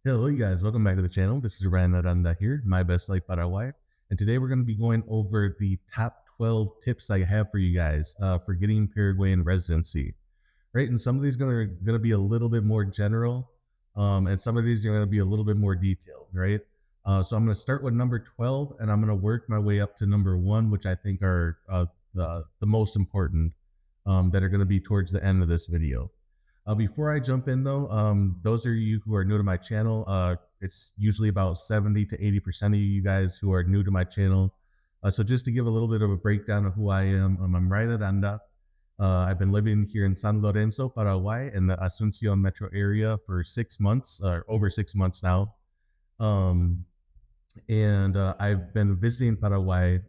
Hello, you guys. Welcome back to the channel. This is Ryan Aranda here, my best life Paraguay. And today we're going to be going over the top 12 tips I have for you guys for getting Paraguayan residency, right? And some of these are going to be a little bit more general, and some of these are going to be a little bit more detailed, right? So I'm going to start with number 12, and I'm going to work my way up to number one, which I think are the most important that are going to be towards the end of this video. Before I jump in, though, those are you who are new to my channel. It's usually about 70 to 80% of you guys who are new to my channel. So just to give a little bit of a breakdown of who I am, I'm Ryan Aranda. I've been living here in San Lorenzo, Paraguay, in the Asuncion metro area for 6 months, or over 6 months now. Um, and I've been visiting Paraguay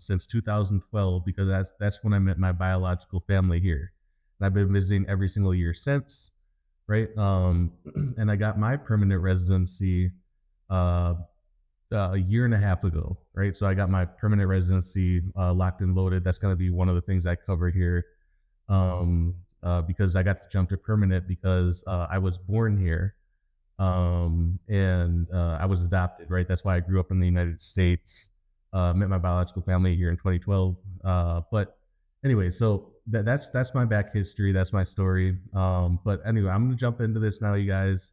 since 2012 because that's when I met my biological family here. And I've been visiting every single year since, right? And I got my permanent residency uh, a year and a half ago, right? So I got my permanent residency locked and loaded. That's going to be one of the things I cover here because I got to jump to permanent because I was born here and I was adopted, right? That's why I grew up in the United States. Met my biological family here in 2012. But anyway, so that's my back history. That's my story. But anyway, I'm gonna jump into this now, you guys.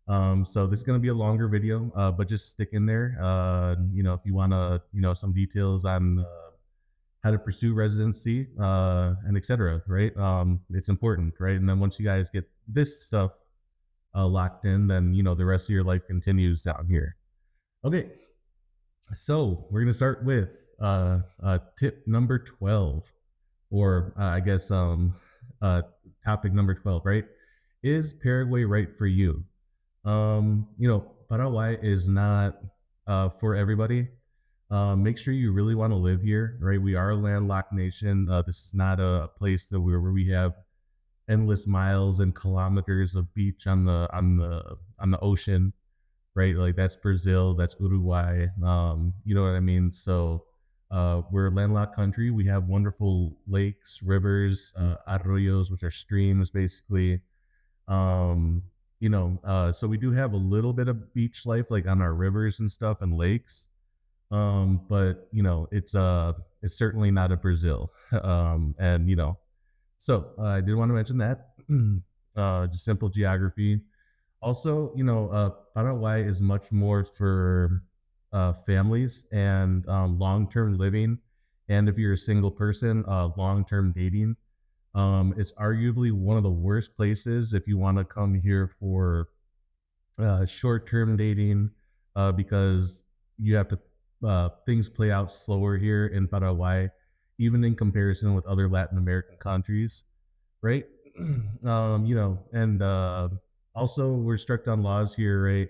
So this is gonna be a longer video, but just stick in there. If you wanna, some details on how to pursue residency and etc. Right? It's important, right? And then once you guys get this stuff locked in, then the rest of your life continues down here. Okay, so we're gonna start with tip number 12, or I guess uh, topic number 12. Right? Is Paraguay right for you? Paraguay is not for everybody. Make sure you really want to live here, right? We are a landlocked nation. This is not a place that where we have endless miles and kilometers of beach on the ocean, right? Like that's Brazil, that's Uruguay. You know what I mean? So we're a landlocked country. We have wonderful lakes, rivers, arroyos, which are streams, basically. Um, so we do have a little bit of beach life, like on our rivers and stuff and lakes. But it's certainly not a Brazil. And so I did want to mention that. Just simple geography. Also, Paraguay is much more for families and long-term living. And if you're a single person, long-term dating. It's arguably one of the worst places if you want to come here for short-term dating, because you have to things play out slower here in Paraguay, even in comparison with other Latin American countries, right? And also we're strict on laws here, right?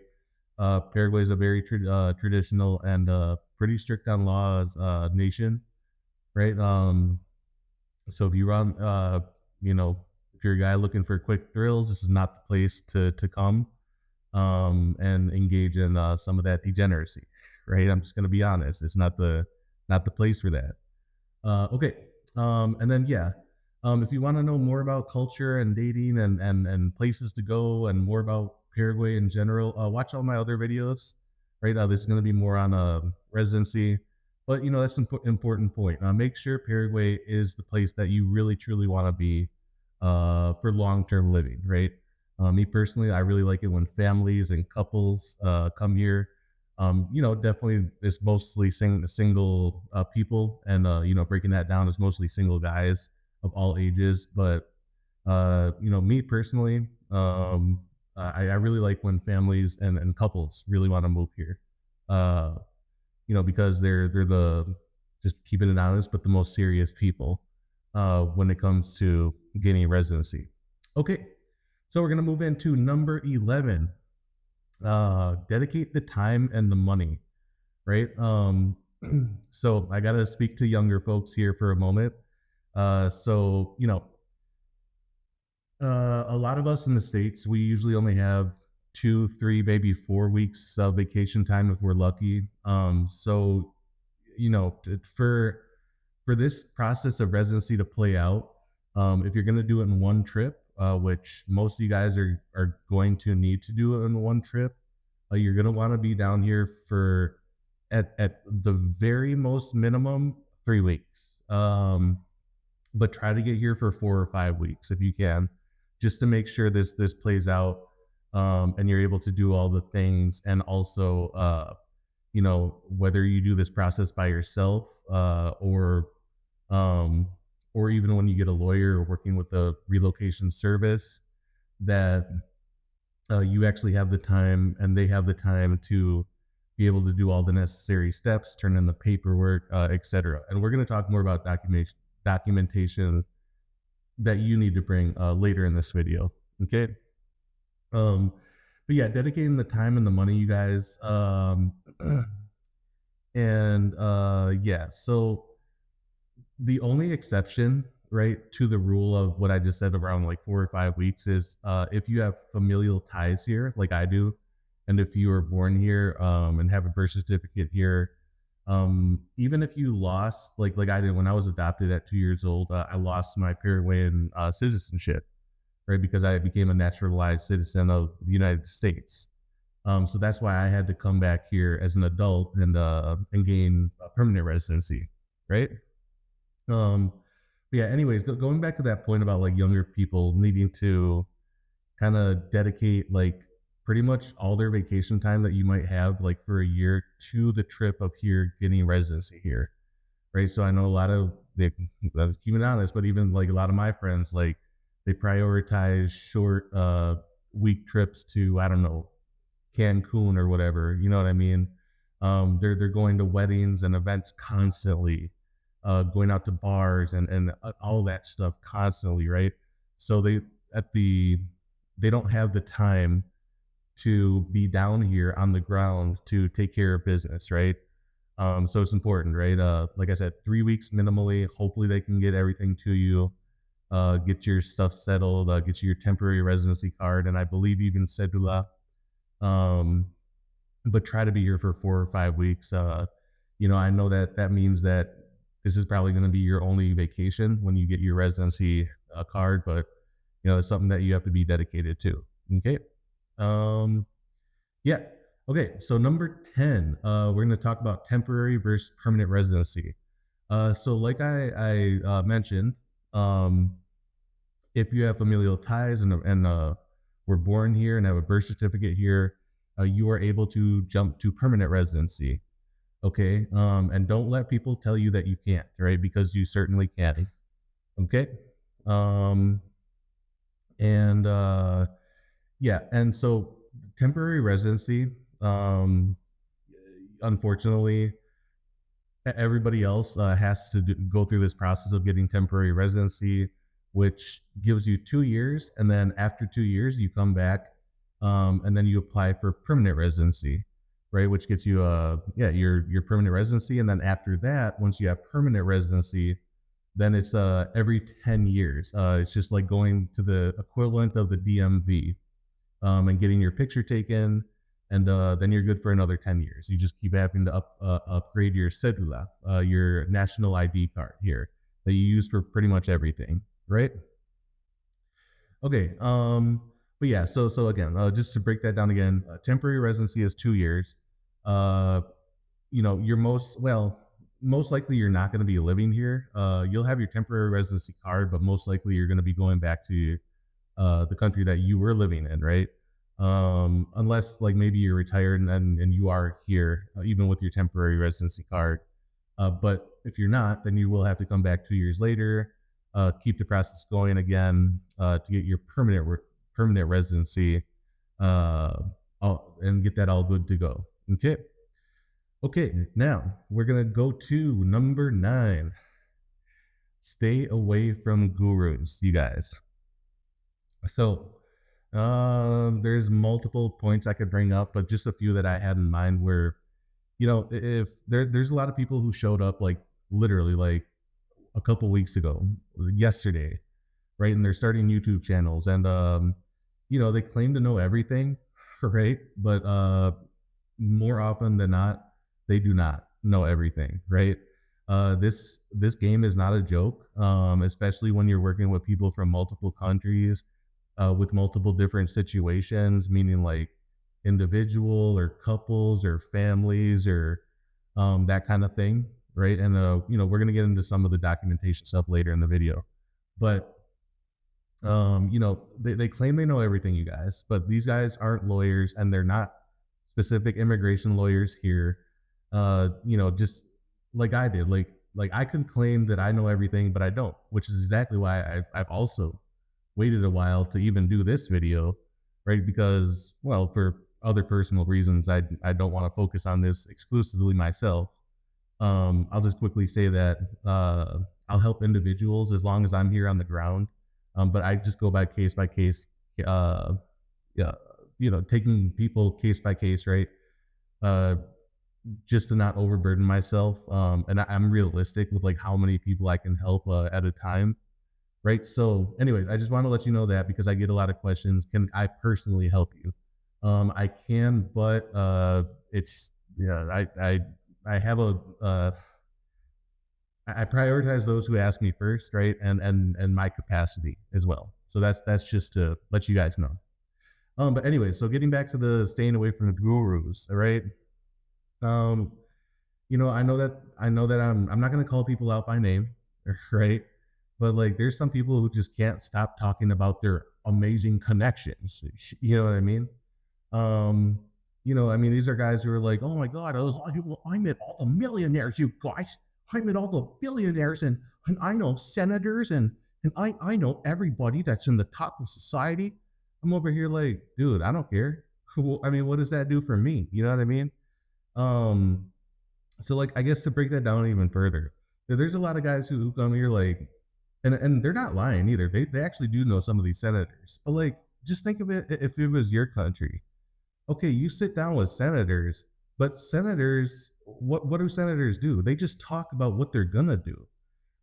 Paraguay is a very traditional and pretty strict on laws nation, right? So if you run, if you're a guy looking for quick thrills, this is not the place to come and engage in some of that degeneracy, right? I'm just gonna be honest. It's not the place for that. Okay. And then yeah, if you want to know more about culture and dating and places to go and more about Paraguay in general, watch all my other videos. Right. This is going to be more on residency, but that's an important point. Make sure Paraguay is the place that you really truly want to be for long term living. Right. Me personally, I really like it when families and couples come here. Definitely it's mostly single people, and breaking that down is mostly single guys of all ages. But me personally, I really like when families and couples really want to move here. Uh, because they're the, just keeping it honest, but the most serious people when it comes to getting residency. Okay, so we're gonna move into number 11. Dedicate the time and the money, right? So I gotta speak to younger folks here for a moment. So a lot of us in the states, we usually only have 2, 3, maybe 4 weeks of vacation time if we're lucky. So for this process of residency to play out, if you're going to do it in one trip, which most of you guys are going to need to do it in one trip, you're going to want to be down here for at the very most minimum 3 weeks. But try to get here for 4 or 5 weeks if you can, just to make sure this plays out, and you're able to do all the things. And also, whether you do this process by yourself, um, or even when you get a lawyer or working with a relocation service, that you actually have the time and they have the time to be able to do all the necessary steps, turn in the paperwork, etc. And we're going to talk more about documentation that you need to bring later in this video. Okay. Um, but yeah, dedicating the time and the money, you guys. And yeah, so the only exception, right, to the rule of what I just said around like 4 or 5 weeks is if you have familial ties here, like I do, and if you were born here and have a birth certificate here, even if you lost, like I did when I was adopted at 2 years old, I lost my Paraguayan citizenship, right, because I became a naturalized citizen of the United States. So that's why I had to come back here as an adult and gain a permanent residency, right? Um, but yeah. Anyways, going back to that point about like younger people needing to kind of dedicate like pretty much all their vacation time that you might have like for a year to the trip of here getting residency here, right? So I know a lot of they, keeping it honest, but even like a lot of my friends, like they prioritize short week trips to, I don't know, Cancun or whatever. You know what I mean? They're going to weddings and events constantly, going out to bars and all that stuff constantly, right? So at the they don't have the time to be down here on the ground to take care of business, right? So it's important, right? Like I said, 3 weeks minimally. Hopefully, they can get everything to you, get your stuff settled, get you your temporary residency card, and I believe even cedula. Um, but try to be here for 4 or 5 weeks. I know that that means that this is probably going to be your only vacation when you get your residency card, but it's something that you have to be dedicated to. Okay. Um, yeah. Okay. So number 10, we're going to talk about temporary versus permanent residency. So like I mentioned, um, if you have familial ties and were born here and have a birth certificate here, you are able to jump to permanent residency. Okay. And don't let people tell you that you can't, right? Because you certainly can. Okay. Um, and yeah, and so temporary residency, um, unfortunately, everybody else has to go through this process of getting temporary residency, which gives you 2 years, and then after 2 years, you come back, and then you apply for permanent residency, right? Which gets you your permanent residency, and then after that, once you have permanent residency, then it's every 10 years. It's just like going to the equivalent of the DMV, and getting your picture taken, and then you're good for another 10 years. You just keep having to upgrade your cedula, your national ID card here that you use for pretty much everything, right? Okay. But yeah, so again, just to break that down again, temporary residency is 2 years. Uh, you're most likely you're not going to be living here. You'll have your temporary residency card, but most likely you're going to be going back to the country that you were living in, right? Unless like maybe you're retired and you are here, even with your temporary residency card. But if you're not, then you will have to come back 2 years later, keep the process going again, to get your permanent residency, and get that all good to go. Okay. Okay. Now we're gonna go to number 9. Stay away from gurus, you guys. So there's multiple points I could bring up, but just a few that I had in mind where, if there's a lot of people who showed up like literally like a couple weeks ago, yesterday, right? And they're starting YouTube channels and, they claim to know everything, right? But more often than not, they do not know everything, right? This game is not a joke, especially when you're working with people from multiple countries, with multiple different situations, meaning like individual or couples or families or that kind of thing, right? And we're gonna get into some of the documentation stuff later in the video, but they claim they know everything, you guys, but these guys aren't lawyers and they're not specific immigration lawyers here. Just like I did, like I could claim that I know everything, but I don't, which is exactly why I've also waited a while to even do this video, right? Because, well, for other personal reasons, I don't want to focus on this exclusively myself. I'll just quickly say that I'll help individuals as long as I'm here on the ground. But I just go by case, uh, yeah, taking people case by case, right? Uh, just to not overburden myself. And I'm realistic with like how many people I can help at a time, right? So, anyways, I just want to let you know that because I get a lot of questions. Can I personally help you? I can, but it's yeah, I have a I prioritize those who ask me first, right? And my capacity as well. So that's just to let you guys know. But anyway, so getting back to the staying away from the gurus, all right? Um, I know that I'm not gonna call people out by name, right? But like there's some people who just can't stop talking about their amazing connections. You know what I mean? Um, I mean, these are guys who are like, oh my God, I met all the millionaires, you guys. I met all the billionaires and I know senators and I know everybody that's in the top of society. I'm over here like, dude, I don't care. Well, I mean, what does that do for me? You know what I mean? Um, so like I guess to break that down even further, there's a lot of guys who come here like and they're not lying either. They actually do know some of these senators. But like just think of it if it was your country. Okay, you sit down with senators, but senators, what do senators do? They just talk about what they're gonna do,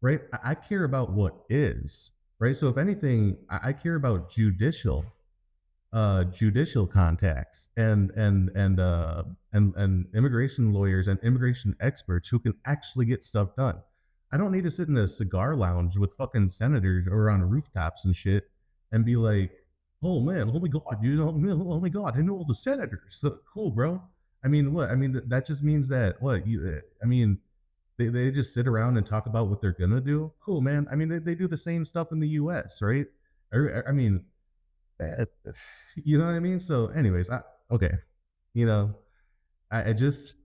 right? I care about what is, right? So if anything, I care about judicial contacts and immigration lawyers and immigration experts who can actually get stuff done. I don't need to sit in a cigar lounge with fucking senators or on rooftops and shit and be like, "Oh man, oh my god, oh my god, I know all the senators. Cool, bro." I mean, what? I mean, that just means that what you? I mean, they just sit around and talk about what they're gonna do. Cool, man. I mean, they do the same stuff in the U.S., right? I mean, uh, you know what I mean? So, anyways, okay, you know, I just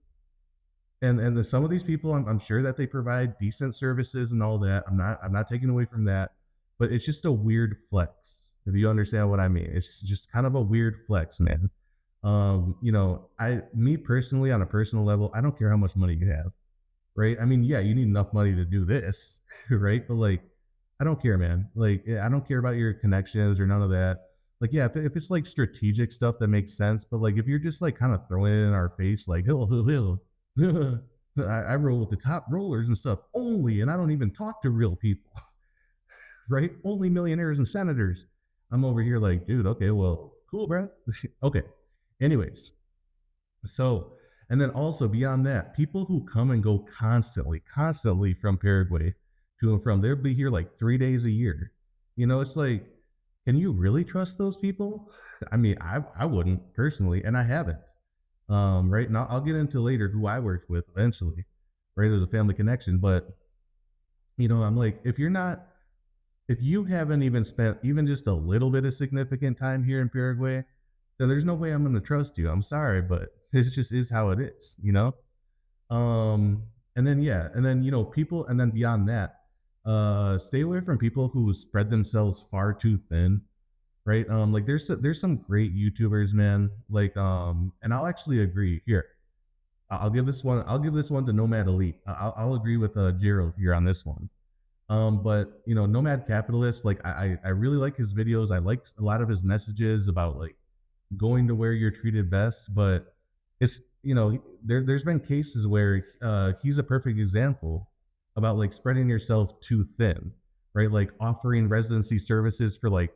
some of these people, I'm sure that they provide decent services and all that. I'm not taking away from that, but it's just a weird flex. If you understand what I mean, it's just kind of a weird flex, man. Me personally, on a personal level, I don't care how much money you have, right? I mean, yeah, you need enough money to do this, right? But like, I don't care, man. Like, I don't care about your connections or none of that. Like, yeah, if it's like strategic stuff that makes sense, but like if you're just like kind of throwing it in our face, like, I roll with the top rollers and stuff only, and I don't even talk to real people, right? Only millionaires and senators. I'm over here like, dude, okay, well, cool, bro. Okay. Anyways, so, and then also beyond that, people who come and go constantly from Paraguay to and from, they'll be here like 3 days a year. It's like, can you really trust those people? I mean, I wouldn't personally, and I haven't. Right. And I'll get into later who I worked with eventually, right? As a family connection. But, I'm like, if you haven't even spent even just a little bit of significant time here in Paraguay, then there's no way I'm going to trust you. I'm sorry, but it just is how it is. And then, yeah. And then, people, and then beyond that, stay away from people who spread themselves far too thin, right? Like there's some great YouTubers, man. Like, and I'll actually agree here. I'll give this one. I'll give this one to Nomad Elite. I'll agree with Gerald here on this one. But Nomad Capitalist, like I really like his videos. I like a lot of his messages about like going to where you're treated best. But it's there's been cases where he's a perfect example about like spreading yourself too thin, right? Like offering residency services for like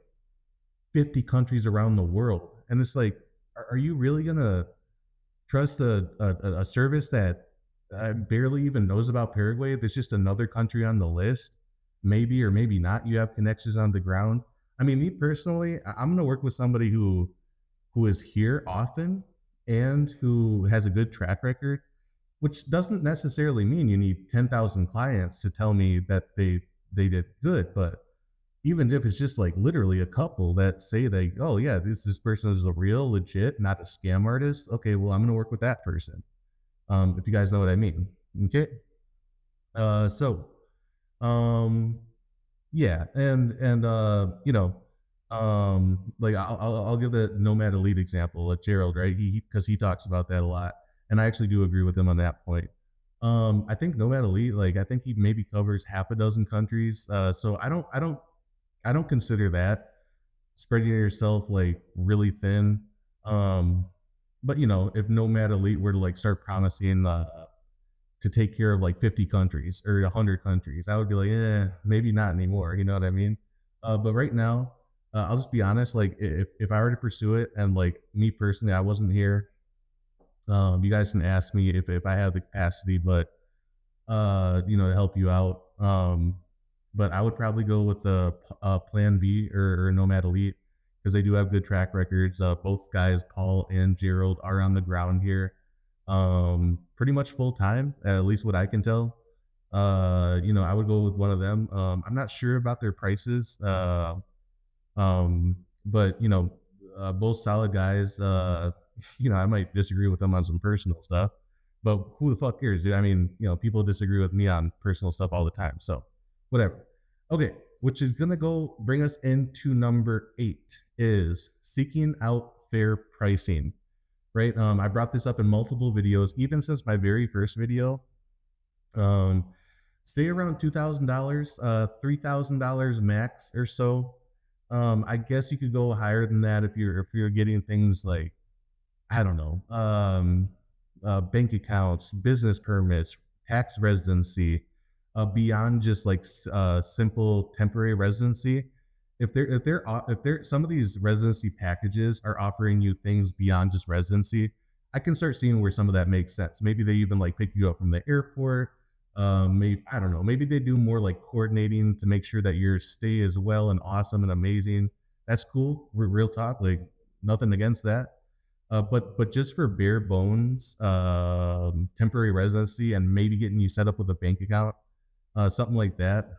50 countries around the world. And it's like, are you really going to trust a service that barely even knows about Paraguay? There's just another country on the list. Maybe or maybe not. You have connections on the ground. I mean, me personally, I'm going to work with somebody who is here often, and who has a good track record, which doesn't necessarily mean you need 10,000 clients to tell me that they did good, but even if it's just like literally a couple that say they, oh yeah, this person is a real legit, not a scam artist. Okay, well I'm gonna work with that person. If you guys know what I mean. Okay. So um yeah, and like I'll give the Nomad Elite example, like Gerald, right? He because he talks about that a lot, and I actually do agree with him on that point. I think Nomad Elite, like I think he maybe covers half a dozen countries. So I don't consider that spreading yourself like really thin. Um, but if Nomad Elite were to like start promising to take care of like 50 countries or 100 countries, I would be like, maybe not anymore. You know what I mean? But right now, I'll just be honest. Like, if I were to pursue it, and like me personally, I wasn't here. You guys can ask me if I have the capacity, but to help you out. But I would probably go with a Plan B or Nomad Elite because they do have good track records. Both guys, Paul and Gerald, are on the ground here, pretty much full time, at least what I can tell. I would go with one of them. I'm not sure about their prices, but both solid guys. I might disagree with them on some personal stuff, but who the fuck cares, dude? I mean, people disagree with me on personal stuff all the time, so whatever. Okay, which is gonna go bring us into number 8 is seeking out fair pricing. Right? I brought this up in multiple videos, even since my very first video. Um, Stay around $2,000, $3,000 max or so. I guess you could go higher than that if you're getting things like, I don't know, bank accounts, business permits, tax residency, beyond just like simple temporary residency. If they're some of these residency packages are offering you things beyond just residency, I can start seeing where some of that makes sense. Maybe they even like pick you up from the airport. Maybe I don't know. Maybe they do more like coordinating to make sure that your stay is well and awesome and amazing. That's cool. Real talk, like nothing against that. But just for bare bones, temporary residency and maybe getting you set up with a bank account, something like that.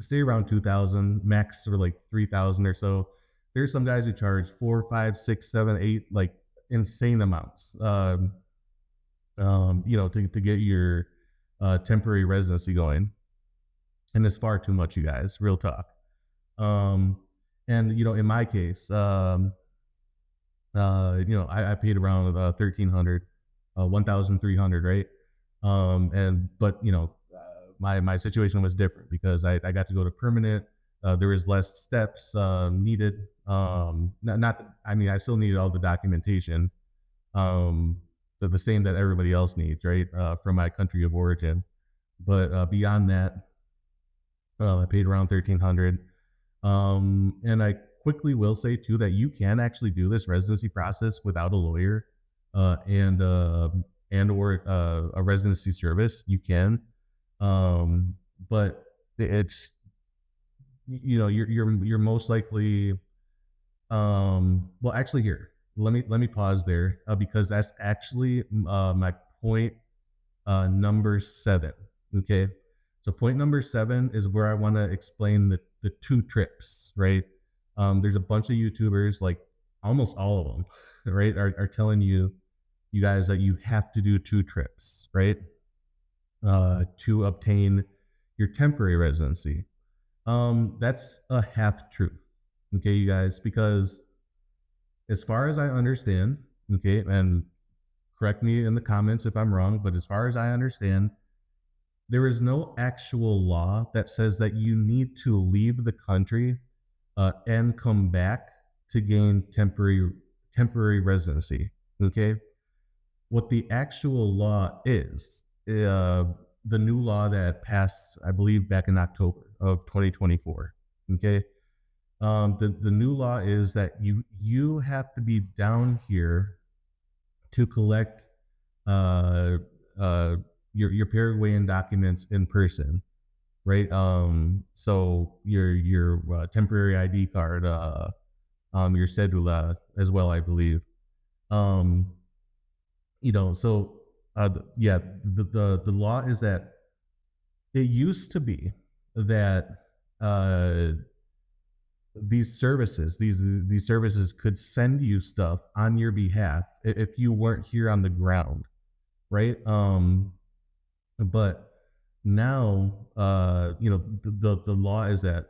Stay around 2,000 max, or like 3,000 or so. There's some guys who charge four, five, six, seven, eight, like insane amounts. To get your temporary residency going, and it's far too much, you guys. Real talk. Um, and in my case, I paid around 1,300, 1,300, right? And but my situation was different because I got to go to permanent. There was less steps needed. Not that, I mean, I still needed all the documentation, um, the same that everybody else needs, right? From my country of origin. But beyond that, I paid around 1,300. And I quickly will say too that you can actually do this residency process without a lawyer, and or a residency service. You can, but it's you're most likely. Well, actually, here let me pause there, because that's actually my point number 7. Okay. So point number 7 is where I want to explain the 2 trips, right? There's a bunch of YouTubers, like almost all of them, right, are telling you guys that you have to do 2 trips, right? To obtain your temporary residency. That's a half truth. Okay, you guys, because as far as I understand, okay, and correct me in the comments if I'm wrong, but as far as I understand, there is no actual law that says that you need to leave the country and come back to gain temporary residency. Okay, what the actual law is, the new law that passed, I believe, back in October of 2024. Okay, the new law is that you have to be down here to collect uh, uh, your Paraguayan documents in person, right? So your temporary ID card, your cedula as well, I believe. Um, So yeah, the law is that it used to be that uh, these services could send you stuff on your behalf if you weren't here on the ground, right? But now, the law is that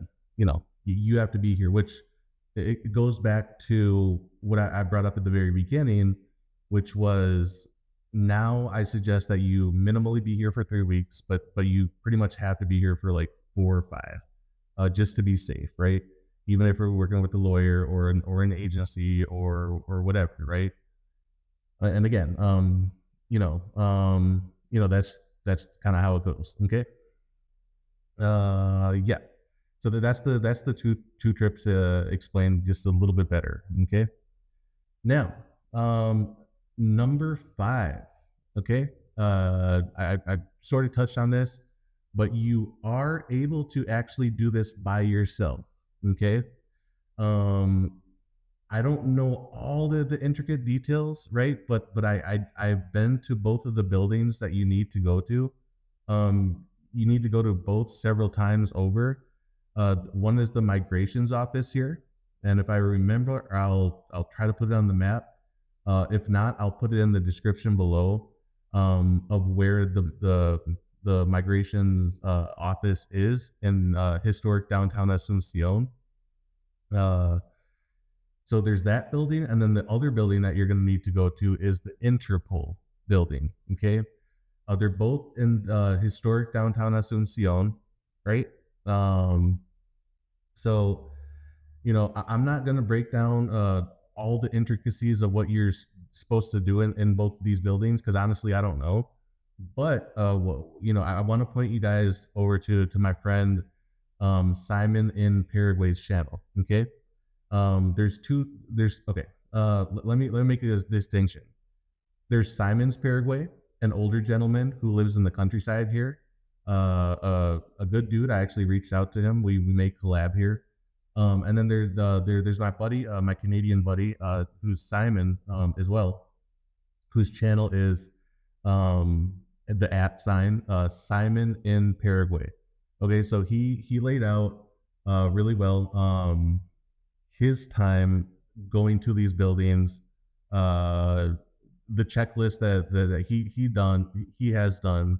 you have to be here, which it goes back to what I brought up at the very beginning, which was now I suggest that you minimally be here for 3 weeks, but you pretty much have to be here for like 4 or 5, just to be safe, right? Even if we're working with a lawyer or an agency or whatever, right? And again, that's kind of how it goes. Okay. Yeah. So that's the two trips explained just a little bit better. Okay. Now, number 5. Okay. I sort of touched on this, but you are able to actually do this by yourself. Okay. Um, I don't know all the intricate details, right? But I've been to both of the buildings that you need to go to. You need to go to both several times over. One is the migrations office here, and if I remember, I'll try to put it on the map. If not, I'll put it in the description below, of where the migration office is in historic downtown Asuncion. Uh, so there's that building, and then the other building that you're going to need to go to is the Interpol building. Okay, they're both in historic downtown Asuncion, right? Um, so I'm not going to break down all the intricacies of what you're supposed to do in both of these buildings because honestly, I don't know. But I want to point you guys over to my friend Simon in Paraguay's channel. Okay, there's two. There's okay. Let me make a distinction. There's Simon's Paraguay, an older gentleman who lives in the countryside here. A good dude. I actually reached out to him. We make collab here. And then there's my buddy, my Canadian buddy, who's Simon as well, whose channel is the at sign Simon in Paraguay. Okay, so he laid out really well his time going to these buildings, uh, the checklist that he has done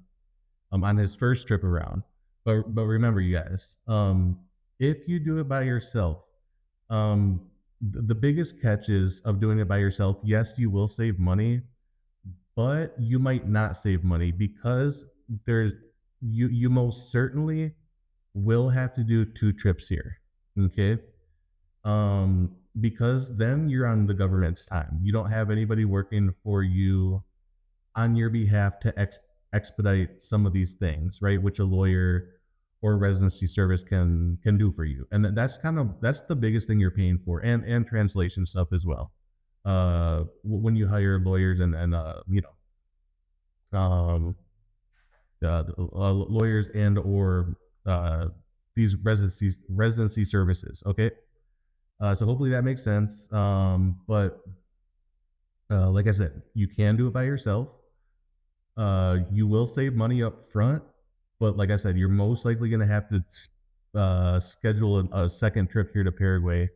on his first trip around. But remember, you guys, if you do it by yourself, the biggest catches of doing it by yourself, yes, you will save money, but you might not save money because there's you most certainly will have to do 2 trips here. Okay. Because then you're on the government's time. You don't have anybody working for you on your behalf to expedite some of these things, right? Which a lawyer or residency service can do for you. And that's the biggest thing you're paying for, and translation stuff as well. When you hire lawyers um, lawyers and or these residency services. Okay, so hopefully that makes sense. But like I said, you can do it by yourself. You will save money up front, but like I said, you're most likely going to have to schedule a second trip here to Paraguay,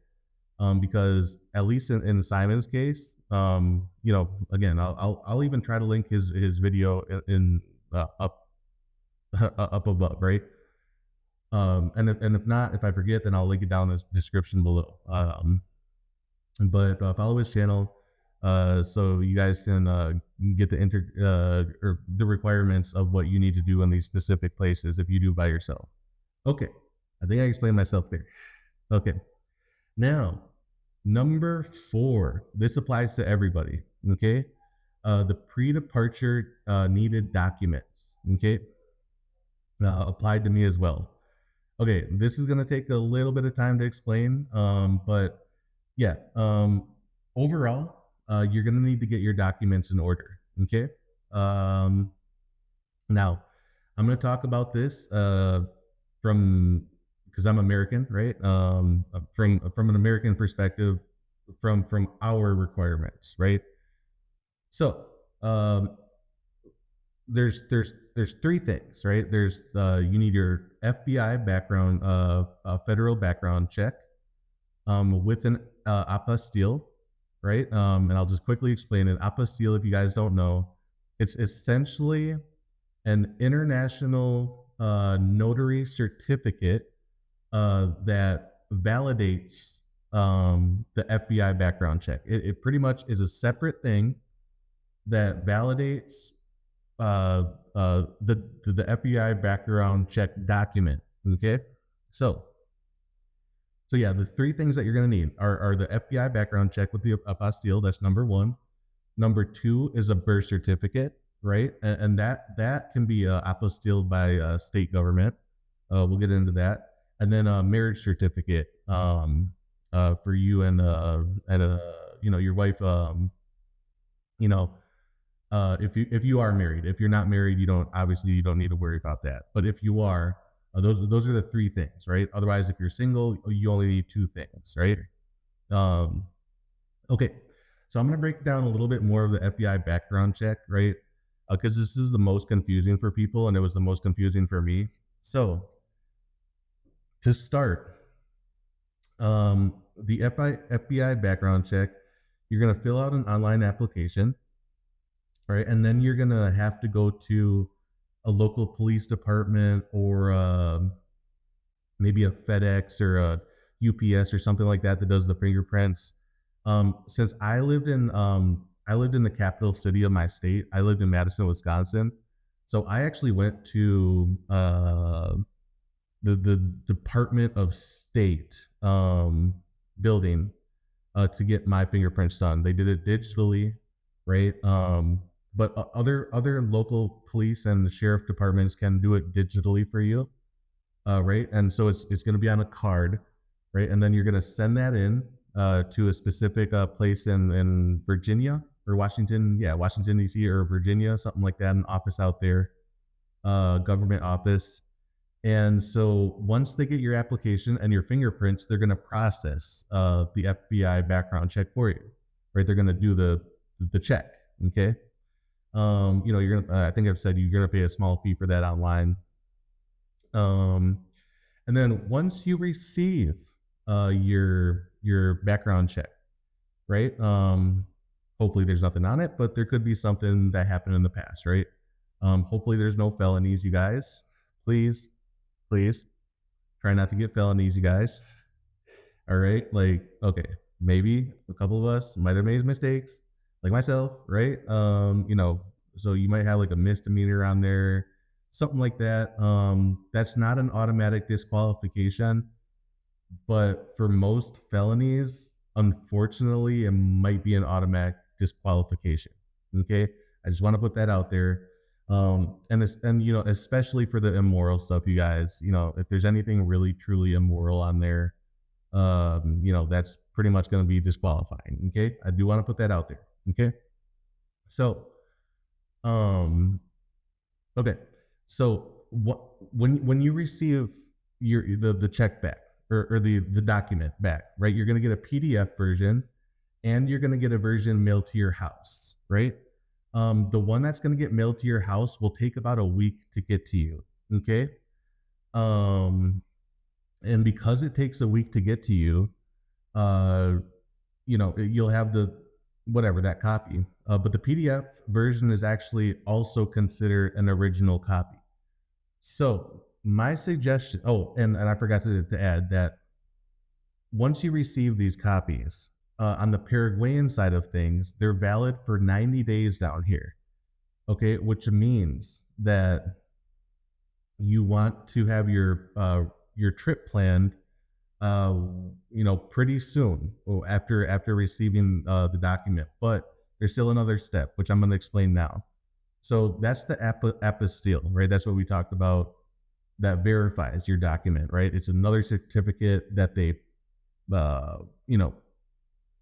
because at least in Simon's case, again, I'll even try to link his video in up up above, right? And if not, if I forget, then I'll link it down in the description below. But follow his channel so you guys can get or the requirements of what you need to do in these specific places if you do by yourself. Okay, I think I explained myself there. Okay, now number 4. This applies to everybody. Okay, the pre-departure needed documents. Okay, applied to me as well. Okay, this is going to take a little bit of time to explain, but yeah, overall, you're going to need to get your documents in order. Okay. Um, Now, I'm going to talk about this from because I'm American, right? From an American perspective, from our requirements, right? So um, there's three things, right? There's you need your FBI background, federal background check, with an apostille, right? And I'll just quickly explain it. Apostille, if you guys don't know, it's essentially an international notary certificate that validates the FBI background check. It pretty much is a separate thing that validates the FBI background check document. Okay, so yeah, the three things that you're going to need are the FBI background check with the apostille. That's number one. Number two is a birth certificate, right? And that can be apostilled by state government. We'll get into that. And then a marriage certificate for you and your wife. You know, if you are married. If you're not married, you don't need to worry about that. But if you are, those are the three things, right? Otherwise, if you're single, you only need two things, right? Um, okay, so I'm gonna break down a little bit more of the FBI background check, right? Because this is the most confusing for people, and it was the most confusing for me. So to start, the FBI background check, you're gonna fill out an online application, right? And then you're gonna have to go to a local police department or maybe a FedEx or a UPS or something like that does the fingerprints. Since I lived in the capital city of my state. I lived in Madison, Wisconsin. So I actually went to the Department of State building to get my fingerprints done. They did it digitally, right? But other local police and the sheriff departments can do it digitally for you, right? And so it's going to be on a card, right? And then you're going to send that in to a specific place in Virginia or Washington, yeah, Washington D.C. or Virginia, something like that, an office out there, government office. And so once they get your application and your fingerprints, they're going to process the FBI background check for you, right? They're going to do the check, okay? You're gonna. I think I've said you're gonna pay a small fee for that online. Um, and then once you receive your background check, right? Hopefully there's nothing on it, but there could be something that happened in the past, right? Hopefully there's no felonies, you guys. Please, please try not to get felonies, you guys. All right, like okay, maybe a couple of us might have made mistakes, like myself, right? So you might have like a misdemeanor on there, something like that. That's not an automatic disqualification, but for most felonies, unfortunately, it might be an automatic disqualification. Okay, I just want to put that out there. And especially for the immoral stuff, you guys, if there's anything really truly immoral on there, that's pretty much going to be disqualifying. Okay, I do want to put that out there. Okay, so okay, so what when you receive the check back or the document back, right? You're going to get a PDF version, and you're going to get a version mailed to your house, right? The one that's going to get mailed to your house will take about a week to get to you. Okay, and because it takes a week to get to you, uh, you'll have the whatever that copy. But the PDF version is actually also considered an original copy. So my suggestion. Oh, and I forgot to add that once you receive these copies, on the Paraguayan side of things, they're valid for 90 days down here. Okay, which means that you want to have your trip planned pretty soon after receiving the document. But there's still another step, which I'm going to explain now. So that's the apostille, right? That's what we talked about. That verifies your document, right? It's another certificate that they,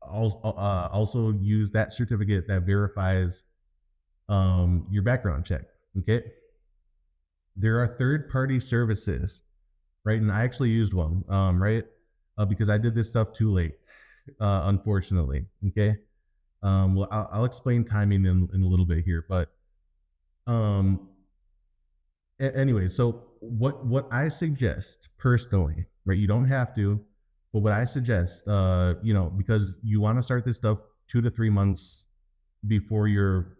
also use that certificate that verifies your background check. Okay. There are third-party services, right? And I actually used one, right? Because I did this stuff too late, unfortunately. Okay. Well, I'll explain timing in a little bit here, but um, anyway, so what I suggest personally, right? You don't have to, but what I suggest, because you want to start this stuff 2 to 3 months before your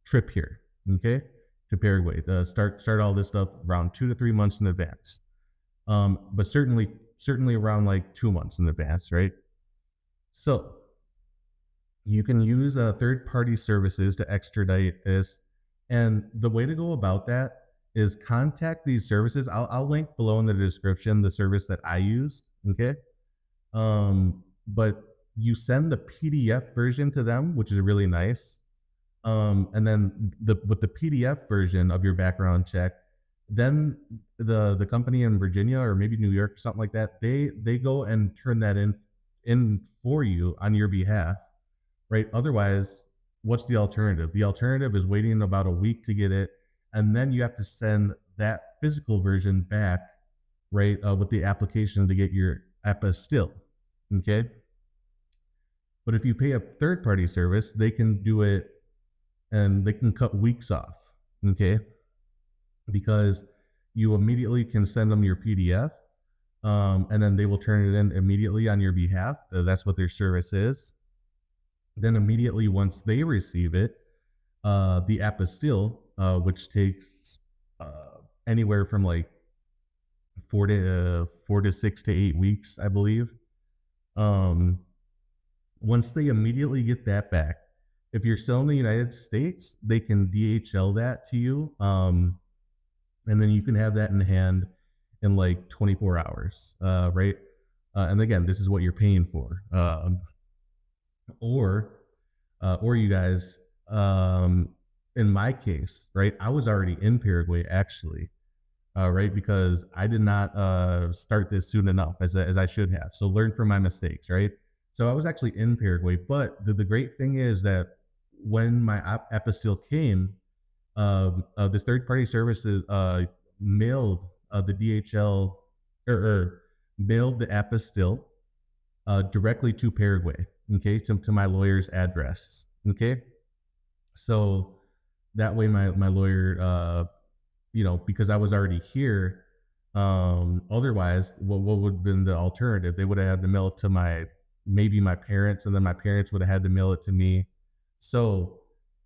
trip here, okay, to Paraguay. Start all this stuff around 2 to 3 months in advance. But certainly around like 2 months in advance, right? So you can use third party services to extradite this. And the way to go about that is contact these services. I'll link below in the description the service that I used. Okay. But you send the PDF version to them, which is really nice. And then with the PDF version of your background check, then the company in Virginia or maybe New York, something like that, they go and turn that in for you on your behalf, right? Otherwise, what's the alternative? The alternative is waiting about a week to get it, and then you have to send that physical version back, right, with the application to get your apostille. Okay. But if you pay a third party service, they can do it and they can cut weeks off. Okay. Because you immediately can send them your PDF, and then they will turn it in immediately on your behalf. That's what their service is. Then immediately once they receive it, the apostille, which takes anywhere from like 4 to 6 to 8 weeks, I believe. Um, Once they immediately get that back, if you're still in the United States, they can DHL that to you, and then you can have that in hand in like 24 hours, right? And again, this is what you're paying for. Or or you guys, in my case, right? I was already in Paraguay actually, right? Because I did not start this soon enough as I should have. So learn from my mistakes, right? So I was actually in Paraguay, but the great thing is that when my apostille came, this third party services mailed the DHL or mailed the apostille directly to Paraguay, okay, to my lawyer's address, okay. So that way, my lawyer, because I was already here. Otherwise, what would have been the alternative? They would have had to mail it to maybe my parents, and then my parents would have had to mail it to me. So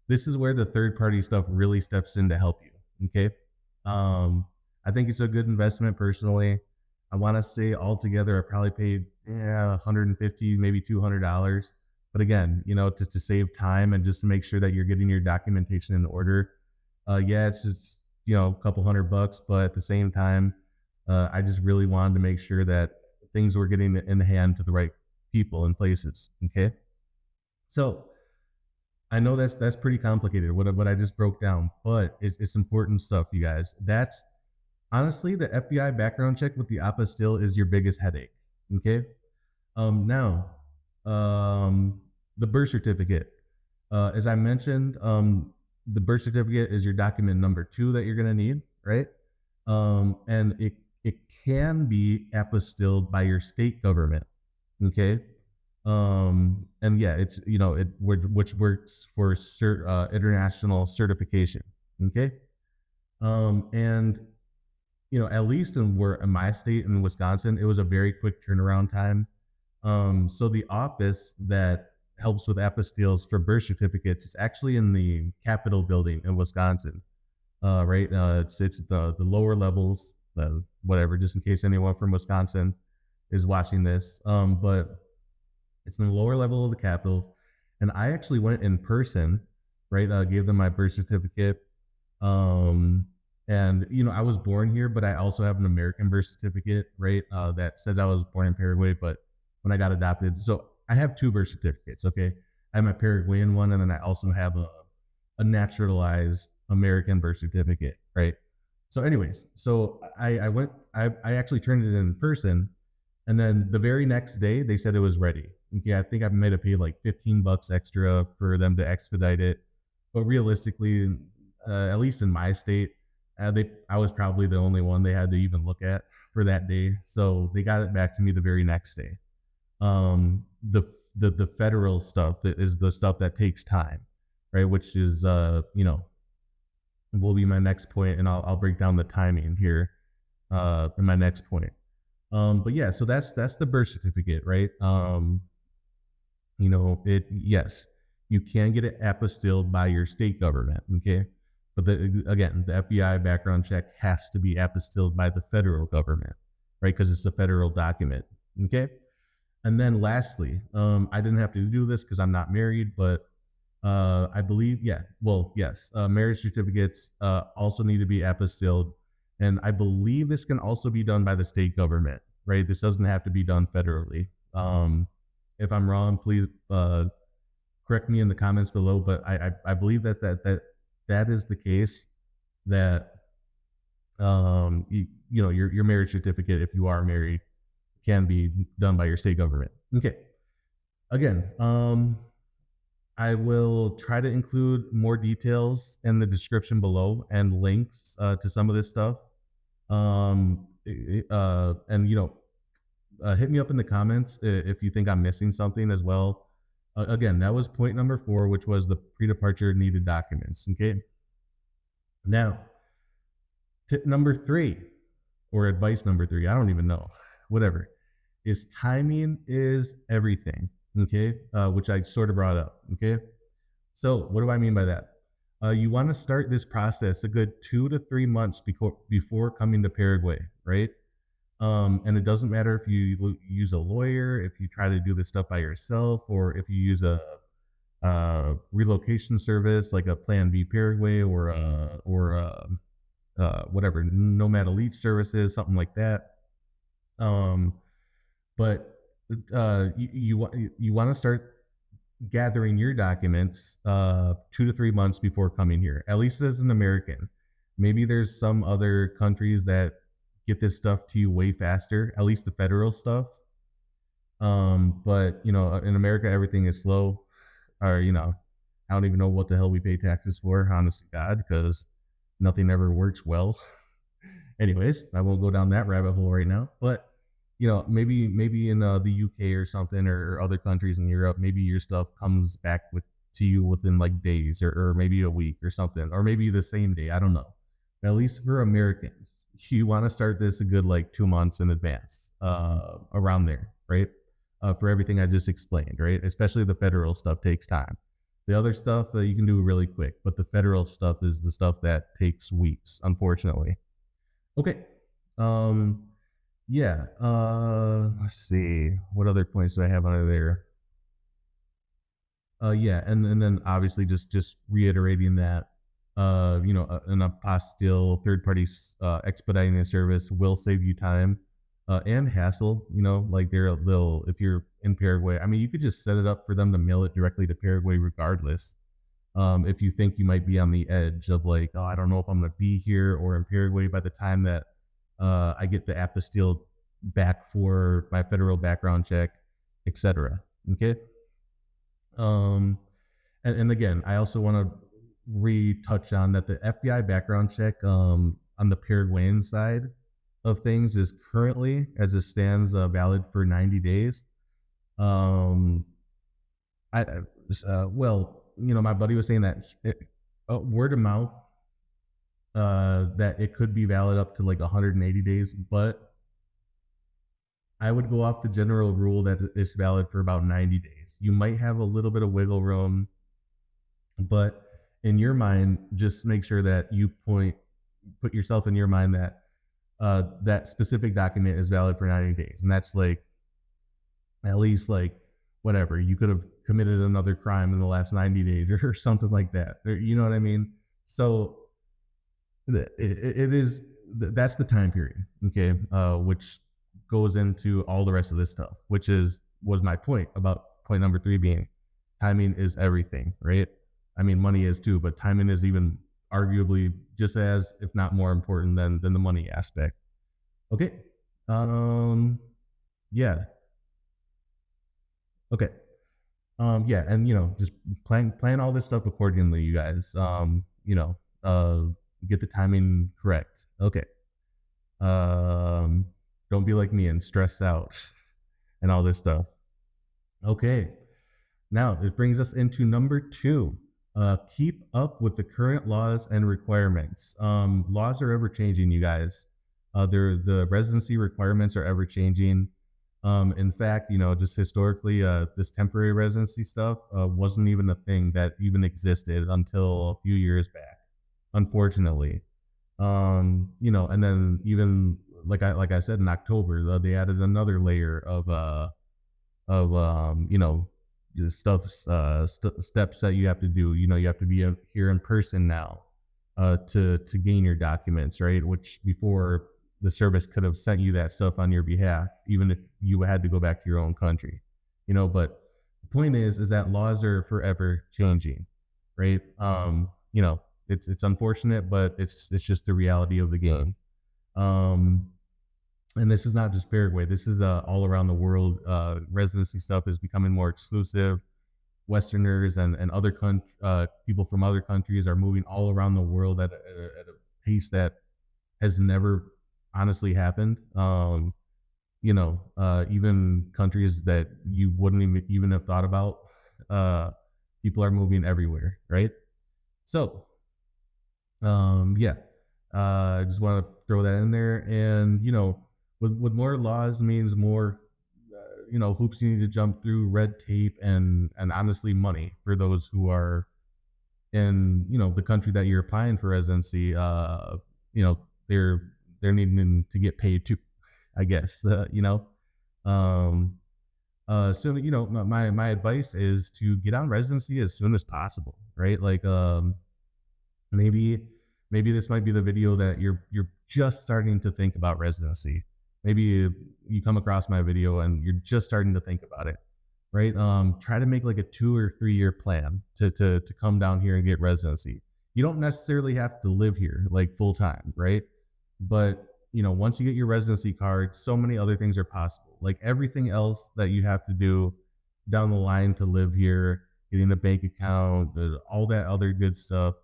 this is where the third party stuff really steps in to help you. Okay. I think it's a good investment personally. I want to say altogether, I probably paid 150, maybe $200. But again, to save time and just to make sure that you're getting your documentation in order. Yeah, it's a couple $100, but at the same time, I just really wanted to make sure that things were getting in the hand to the right people and places. Okay, so I know that's pretty complicated what I just broke down, but it's important stuff, you guys. That's honestly the FBI background check with the apostille is your biggest headache. Okay, now, the birth certificate. As I mentioned, the birth certificate is your document number two that you're gonna need, right? And it can be apostilled by your state government. Okay. And yeah, it's which works for international certification. Okay. And at least in my state in Wisconsin, it was a very quick turnaround time. So the office that helps with apostilles for birth certificates is actually in the Capitol building in Wisconsin. Right? It's the lower levels, whatever, just in case anyone from Wisconsin is watching this. But it's in the lower level of the Capitol, and I actually went in person. Right? Gave them my birth certificate. Um, and I was born here, but I also have an American birth certificate, right? That says I was born in Paraguay, but when I got adopted, so I have two birth certificates. Okay, I have my Paraguayan one, and then I also have a naturalized American birth certificate, right? So, anyways, so I went, I actually turned it in person, and then the very next day they said it was ready. Okay, I think I might have paid like $15 extra for them to expedite it, but realistically, at least in my state, I was probably the only one they had to even look at for that day. So they got it back to me the very next day. The the federal stuff that is the stuff that takes time, right? Which is will be my next point, and I'll break down the timing here in my next point. But yeah, so that's the birth certificate, right? It yes, you can get it apostilled by your state government, okay? But again, the FBI background check has to be apostilled by the federal government, right? Because it's a federal document, okay? And then lastly, I didn't have to do this because I'm not married, but I believe, yeah, well, yes, marriage certificates also need to be apostilled, and I believe this can also be done by the state government, right? This doesn't have to be done federally. If I'm wrong, please correct me in the comments below. But I believe that is the case. That your marriage certificate, if you are married, can be done by your state government. Okay. Again, I will try to include more details in the description below and links to some of this stuff. And hit me up in the comments if you think I'm missing something as well. Again, that was point number 4, which was the pre-departure needed documents. Okay. Now, tip number 3, or advice number 3, I don't even know, whatever, is timing is everything. Okay. Which I sort of brought up. Okay. So what do I mean by that? You want to start this process a good 2 to 3 months before coming to Paraguay, right? And it doesn't matter if you use a lawyer, if you try to do this stuff by yourself, or if you use a relocation service like a Plan B Paraguay or whatever Nomad Elite services, something like that. But you want to start gathering your documents 2 to 3 months before coming here, at least as an American. Maybe there's some other countries that get this stuff to you way faster, at least the federal stuff. But in America, everything is slow. Or I don't even know what the hell we pay taxes for, honest to God, because nothing ever works well. Anyways, I won't go down that rabbit hole right now. But maybe in the UK or something, or other countries in Europe, maybe your stuff comes back to you within like days, or maybe a week or something, or maybe the same day. I don't know. But at least for Americans, you want to start this a good like 2 months in advance, around there, right? For everything I just explained, right? Especially the federal stuff takes time. The other stuff you can do really quick, but the federal stuff is the stuff that takes weeks, unfortunately. Okay. Yeah. Let's see. What other points do I have under there? Yeah, and then obviously just reiterating that, an apostille third party expediting service will save you time and hassle. Like they'll if you're in Paraguay, I mean, you could just set it up for them to mail it directly to Paraguay, regardless. If you think you might be on the edge of like, oh, I don't know if I'm going to be here or in Paraguay by the time that I get the apostille back for my federal background check, etc. Okay. And again, I also want to retouch on that the FBI background check on the Paraguayan side of things is currently, as it stands, valid for 90 days. Um, well, my buddy was saying that word of mouth, that it could be valid up to like 180 days, but I would go off the general rule that it's valid for about 90 days. You might have a little bit of wiggle room, but in your mind, just make sure that you put yourself in your mind that that specific document is valid for 90 days. And that's like, at least like, whatever, you could have committed another crime in the last 90 days or something like that. You know what I mean? So it is, that's the time period. Okay. Which goes into all the rest of this stuff, which was my point about point number 3 being timing is everything, right? I mean, money is too, but timing is even arguably just as, if not more important than the money aspect. Okay. Yeah. Okay. Yeah, and just plan all this stuff accordingly, you guys. Get the timing correct. Okay. Don't be like me and stress out and all this stuff. Okay. Now, it brings us into number two. Keep up with the current laws and requirements. Laws are ever changing, you guys. The residency requirements are ever changing. In fact, just historically, this temporary residency stuff wasn't even a thing that even existed until a few years back, unfortunately. And then even like I said in October, they added another layer of the steps that you have to do. You have to be here in person now to gain your documents, right? Which before the service could have sent you that stuff on your behalf, even if you had to go back to your own country. But the point is that laws are forever changing, right? It's unfortunate, but it's just the reality of the game. Um, and this is not just Paraguay. This is all around the world. Residency stuff is becoming more exclusive. Westerners and people from other countries are moving all around the world at a pace that has never honestly happened. Even countries that you wouldn't even have thought about, uh, people are moving everywhere, right? So, yeah, I just want to throw that in there. And with more laws means more, hoops you need to jump through, red tape, and honestly, money for those who are in the country that you're applying for residency. You know, they're needing to get paid too, I guess. Um, so my advice is to get on residency as soon as possible, right? Like, maybe this might be the video that you're just starting to think about residency. Maybe you come across my video and you're just starting to think about it, right? Try to make like a 2 or 3 year plan to come down here and get residency. You don't necessarily have to live here like full time, right? But once you get your residency card, so many other things are possible. Like everything else that you have to do down the line to live here, getting a bank account, all that other good stuff,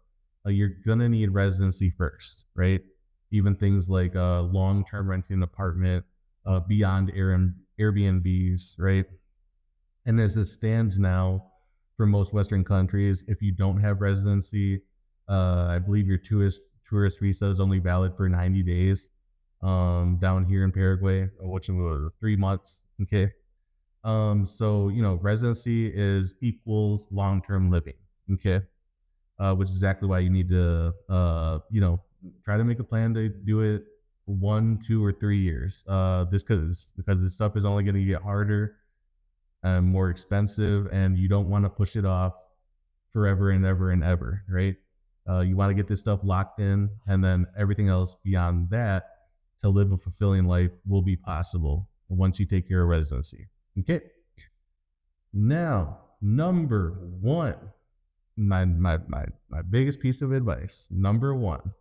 you're gonna need residency first, right? Even things like long-term renting an apartment, beyond Airbnbs, right? And as it stands now, for most Western countries, if you don't have residency, I believe your tourist visa is only valid for 90 days. Down here in Paraguay, which is 3 months. Okay. So residency is equals long-term living. Okay. Which is exactly why you need to, try to make a plan to do it 1, 2, or 3 years. Because this stuff is only going to get harder and more expensive, and you don't want to push it off forever and ever and ever, right? You want to get this stuff locked in, and then everything else beyond that to live a fulfilling life will be possible once you take care of residency. Okay. Now, number one, my biggest piece of advice. Number one,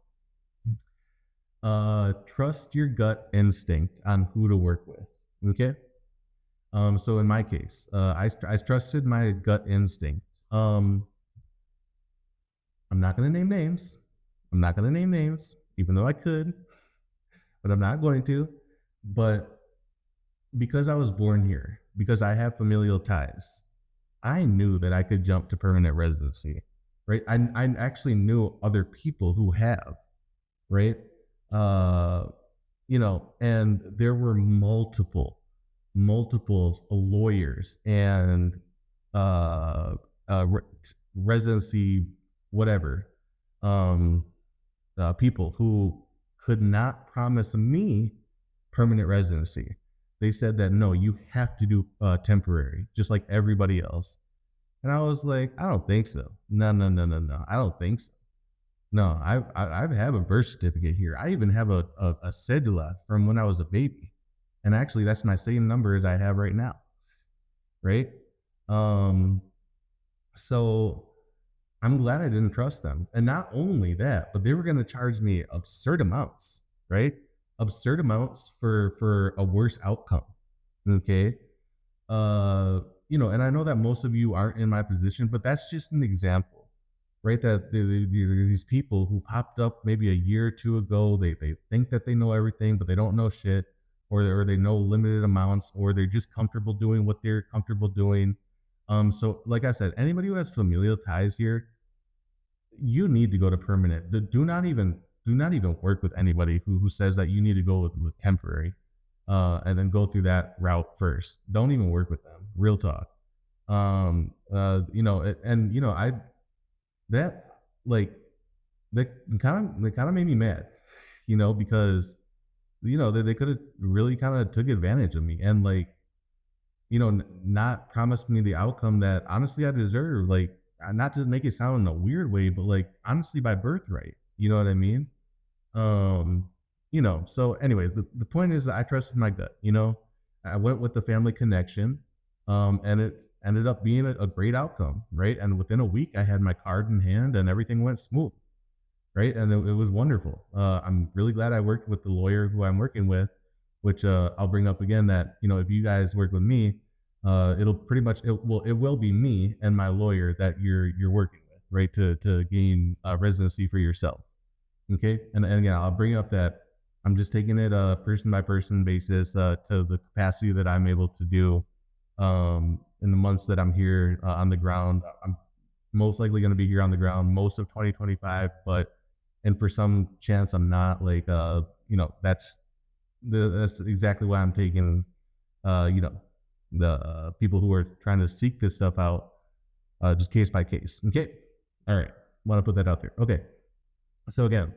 trust your gut instinct on who to work with. Okay. So in my case, I trusted my gut instinct. I'm not going to name names. I'm not going to name names, even though I could, but I'm not going to. But because I was born here, because I have familial ties, I knew that I could jump to permanent residency, right? I actually knew other people who have, right? Uh, and there were multiple lawyers and uh, re- residency, whatever, um, people who could not promise me permanent residency. They said that no, you have to do temporary, just like everybody else. And I was like, I don't think so. No, no, no, no, no. I don't think so. No, I have a birth certificate here. I even have a cedula from when I was a baby, and actually, that's my same number as I have right now. Right? Um, so I'm glad I didn't trust them. And not only that, but they were going to charge me absurd amounts. Right? Absurd amounts for a worse outcome. Okay. And I know that most of you aren't in my position, but that's just an example, right? That these people who popped up maybe a year or two ago, they think that they know everything, but they don't know shit, or they know limited amounts, or they're just comfortable doing what they're comfortable doing. So like I said, anybody who has familial ties here, you need to go to permanent. Do not even work with anybody who says that you need to go with temporary, and then go through that route first. Don't even work with them. Real talk. And I that like they kind of made me mad, because they could have really kind of took advantage of me and not promised me the outcome that honestly I deserve. Like, not to make it sound in a weird way, but like honestly by birthright. You know what I mean? Um, so anyways, the point is that I trusted my gut, I went with the family connection, and it ended up being a great outcome, right? And within a week I had my card in hand and everything went smooth, right? And it was wonderful. I'm really glad I worked with the lawyer who I'm working with, which I'll bring up again that if you guys work with me, it'll pretty much it will be me and my lawyer that you're working with, right? To gain residency for yourself. Okay, and again, I'll bring up that I'm just taking it person by person basis, to the capacity that I'm able to do in the months that I'm here on the ground. I'm most likely going to be here on the ground most of 2025, but and for some chance I'm not, that's exactly why I'm taking the people who are trying to seek this stuff out, just case by case. Okay, all right, want to put that out there. Okay, so again,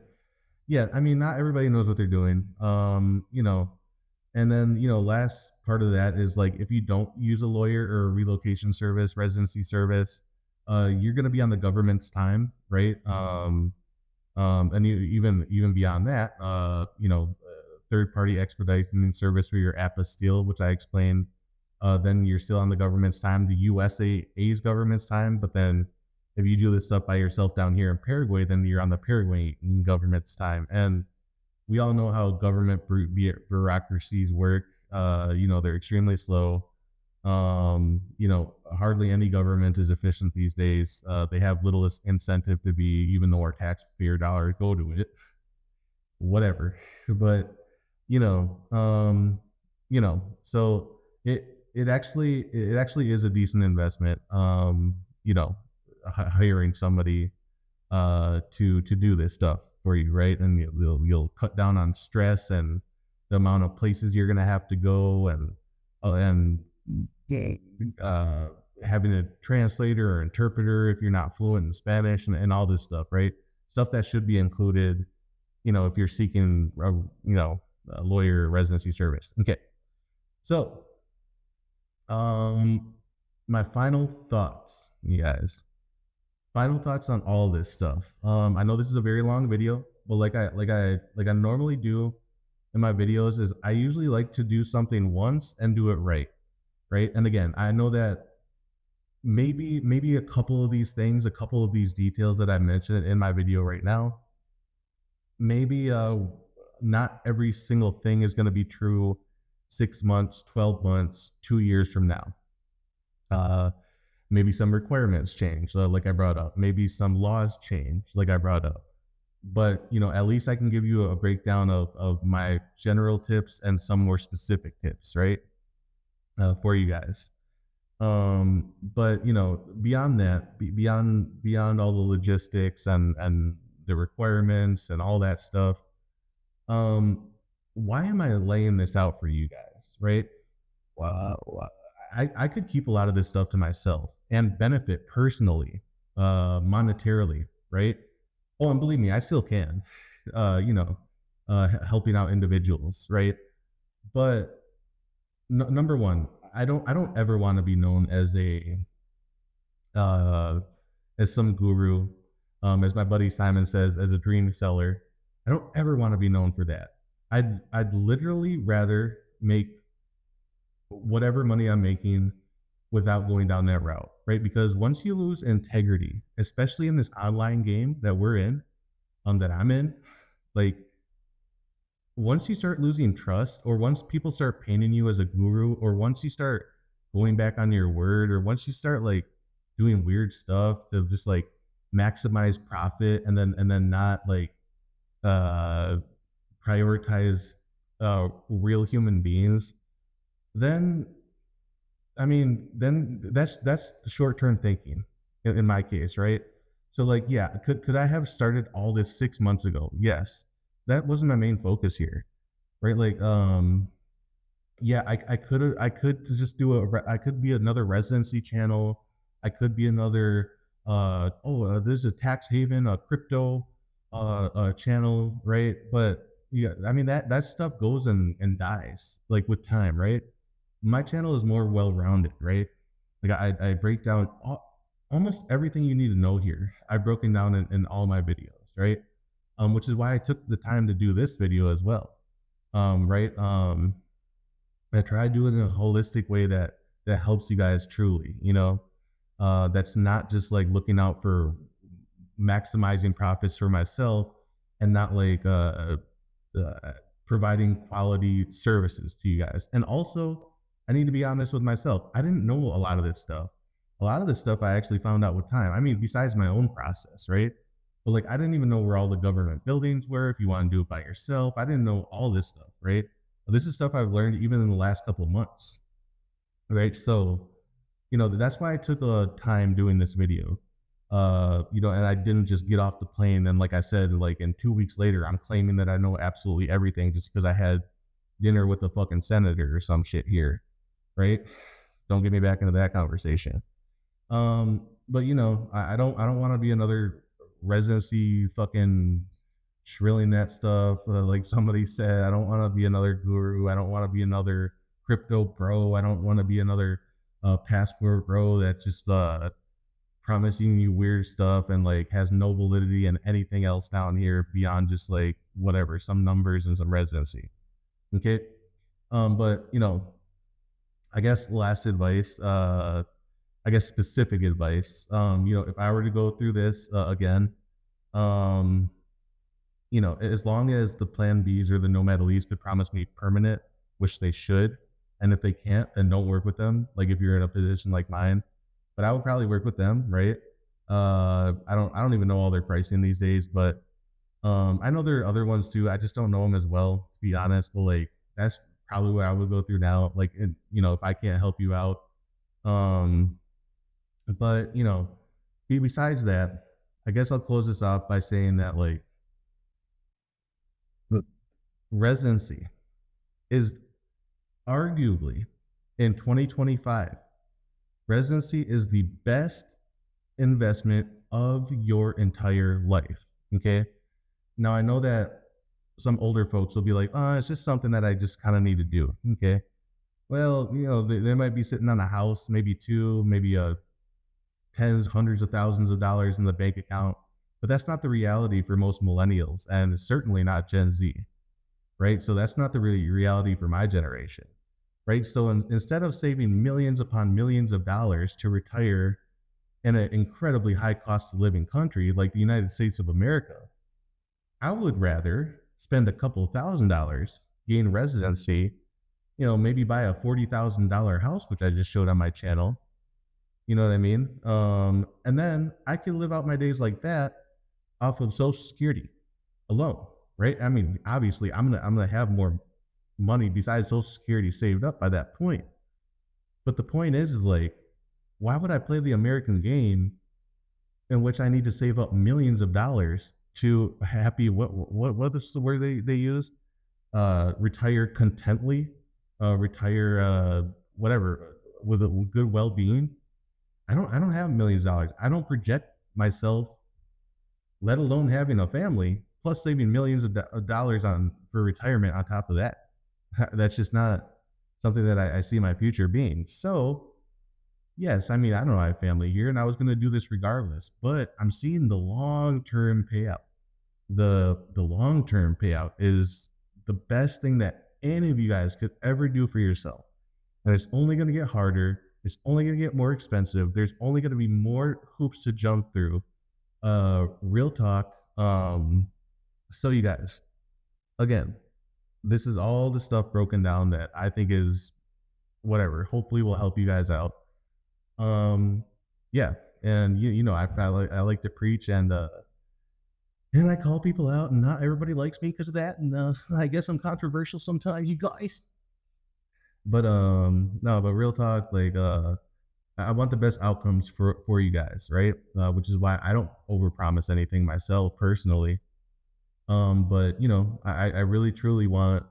yeah, I mean, not everybody knows what they're doing. And then, last part of that is like if you don't use a lawyer or a relocation service, residency service, you're going to be on the government's time, right? And even beyond that, third party expediting service for your apostille, which I explained. Then you're still on the government's time, the USA's government's time. But then if you do this stuff by yourself down here in Paraguay, then you're on the Paraguayan government's time. And we all know how government bureaucracies work. They're extremely slow. Hardly any government is efficient these days. They have little incentive to be, even though our taxpayer dollars go to it. Whatever, but so it actually is a decent investment. Hiring somebody to do this stuff for you, right? And you'll cut down on stress and the amount of places you're gonna have to go, and uh, having a translator or interpreter if you're not fluent in Spanish, and all this stuff, right? Stuff that should be included, if you're seeking a lawyer residency service. Okay, so um, my final thoughts, you guys. Final thoughts on all this stuff. I know this is a very long video, but like I normally do in my videos, is I usually like to do something once and do it right, right? And again, I know that maybe a couple of these things, a couple of these details that I mentioned in my video right now, maybe not every single thing is going to be true 6 months, 12 months, 2 years from now. Uh, Maybe some requirements change, like I brought up. Maybe some laws change, like I brought up. But at least I can give you a breakdown of my general tips and some more specific tips, right? For you guys. But beyond that, beyond all the logistics and the requirements and all that stuff, um, why am I laying this out for you guys, right? Wow, I could keep a lot of this stuff to myself and benefit personally, monetarily, right? Oh, and believe me, I still can, helping out individuals, right? But number one, I don't ever want to be known uh, as some guru, as my buddy Simon says, as a dream seller. I don't ever want to be known for that. I'd literally rather make whatever money I'm making without going down that route, right? Because once you lose integrity, especially in this online game that we're in, that I'm in, like once you start losing trust, or once people start painting you as a guru, or once you start going back on your word, or once you start like doing weird stuff to just like maximize profit, and then not like uh prioritize real human beings, then I mean, then that's the short term thinking in my case, right? So like, yeah, could I have started all this 6 months ago? Yes, that wasn't my main focus here, right? Like, yeah, I could just do I could be another residency channel. I could be another there's a tax haven, a crypto channel, right? But yeah, I mean that stuff goes and dies like with time, right? My channel is more well-rounded, right? Like I break down almost everything you need to know here. I've broken down in all my videos, right? Which is why I took the time to do this video as well. Right. I try to do it in a holistic way that helps you guys truly, that's not just like looking out for maximizing profits for myself and not like uh, providing quality services to you guys. And also, I need to be honest with myself. I didn't know a lot of this stuff. A lot of this stuff I actually found out with time. I mean, besides my own process, right? But like, I didn't even know where all the government buildings were. If you want to do it by yourself, I didn't know all this stuff, right? This is stuff I've learned even in the last couple of months, right? So, that's why I took a time doing this video. And I didn't just get off the plane and like I said, like in 2 weeks later, I'm claiming that I know absolutely everything just because I had dinner with a fucking senator or some shit here, right? Don't get me back into that conversation. But I don't want to be another residency fucking shrilling that stuff. Like somebody said, I don't want to be another guru. I don't want to be another crypto bro. I don't want to be another passport bro that just promising you weird stuff and like has no validity and anything else down here beyond just like whatever, some numbers and some residency. Okay. But I guess last advice, I guess specific advice. If I were to go through this again, um, as long as the plan Bs or the nomad elites could promise me permanent, which they should, and if they can't, then don't work with them. Like if you're in a position like mine, but I would probably work with them, right? I don't even know all their pricing these days, but I know there are other ones too. I just don't know them as well, to be honest. But like that's probably what I would go through now. Like, if I can't help you out, um, but besides that, I guess I'll close this off by saying that like the residency is arguably in 2025, residency is the best investment of your entire life. Okay. Now I know that some older folks will be like, oh, it's just something that I just kind of need to do. Okay. Well, they might be sitting on a house, maybe two, maybe tens, hundreds of thousands of dollars in the bank account. But that's not the reality for most millennials and certainly not Gen Z, right? So that's not the reality for my generation, right? So instead of saving millions upon millions of dollars to retire in an incredibly high cost of living country like the United States of America, I would rather spend a couple $1,000s, gain residency, maybe buy a $40,000 house, which I just showed on my channel. You know what I mean? And then I can live out my days like that off of Social Security alone, right? I mean, obviously, I'm gonna have more money besides Social Security saved up by that point. But the point is like, why would I play the American game in which I need to save up millions of dollars to happy what is the word they use? Retire contently, retire whatever with a good well being. I don't have millions of dollars. I don't project myself, let alone having a family, plus saving millions of dollars on for retirement on top of that. That's just not something that I see my future being. So yes, I mean I don't have family here, and I was going to do this regardless. But I'm seeing the long term payout. The long term payout is the best thing that any of you guys could ever do for yourself, and it's only going to get harder. It's only going to get more expensive. There's only going to be more hoops to jump through. Real talk. So you guys, again, this is all the stuff broken down that I think is whatever. Hopefully, will help you guys out. Um, yeah, and I like to preach and I call people out, and not everybody likes me because of that. And I guess I'm controversial sometimes, you guys. But no, but real talk, like I want the best outcomes for you guys, right? Which is why I don't overpromise anything myself personally. But I really truly want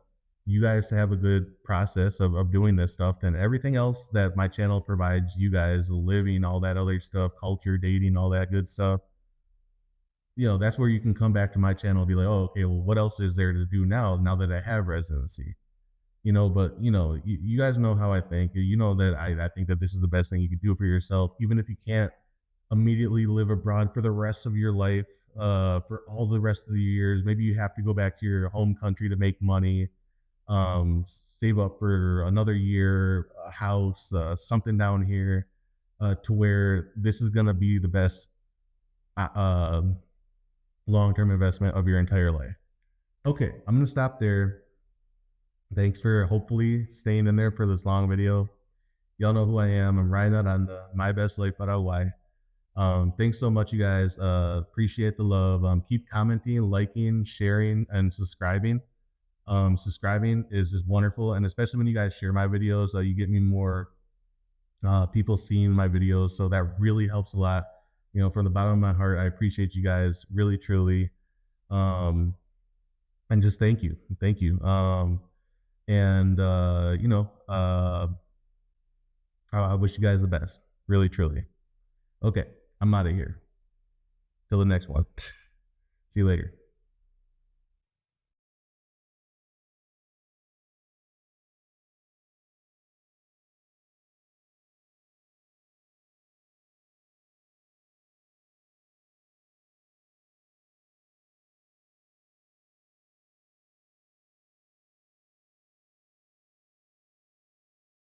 you guys to have a good process of doing this stuff. And everything else that my channel provides you guys, living, all that other stuff, culture, dating, all that good stuff. That's where you can come back to my channel and be like, oh, okay, well, what else is there to do now that I have residency? But you guys know how I think. You know that I think that this is the best thing you can do for yourself, even if you can't immediately live abroad for the rest of your life, for all the rest of the years. Maybe you have to go back to your home country to make money, save up for another year, a house, something down here, to where this is going to be the best uh, um long-term investment of your entire life. Okay, I'm going to stop there. Thanks for hopefully staying in there for this long video. Y'all know who I am. I'm Ryan on the My Best Life Paraguay. Thanks so much, you guys. Appreciate the love. Keep commenting, liking, sharing, and subscribing. Subscribing is wonderful, and especially when you guys share my videos, you get me more people seeing my videos. So that really helps a lot. From the bottom of my heart, I appreciate you guys really, truly. Um, and just thank you. And I wish you guys the best, really, truly. Okay, I'm out of here. Till the next one. See you later.